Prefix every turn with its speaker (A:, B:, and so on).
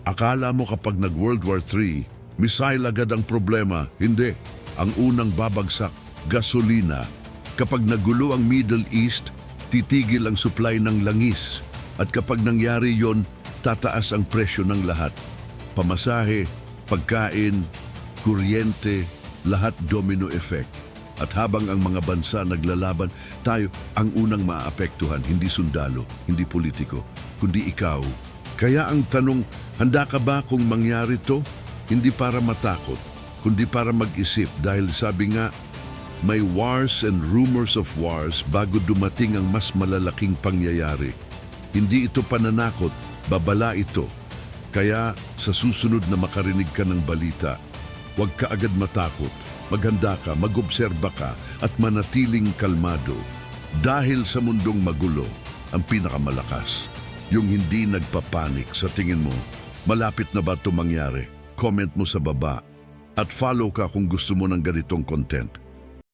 A: Akala mo kapag nag-World War III, missile agad ang problema. Hindi. Ang unang babagsak, gasolina. Kapag nagulo ang Middle East, titigil ang supply ng langis. At kapag nangyari yon, tataas ang presyo ng lahat. Pamasahe, pagkain, kuryente, lahat domino effect. At habang ang mga bansa naglalaban, tayo ang unang maapektuhan, hindi sundalo, hindi politiko, kundi ikaw. Kaya ang tanong, handa ka ba kung mangyari to? Hindi para matakot, kundi para mag-isip dahil sabi nga, may wars and rumors of wars bago dumating ang mas malalaking pangyayari. Hindi ito pananakot, babala ito. Kaya sa susunod na makarinig ka ng balita, huwag ka agad matakot. Maghanda ka, mag-obserba ka at manatiling kalmado. Dahil sa mundong magulo, ang pinakamalakas, yung hindi nagpapanik. Sa tingin mo, malapit na ba ito mangyari? Comment mo sa baba at follow ka kung gusto mo ng ganitong content.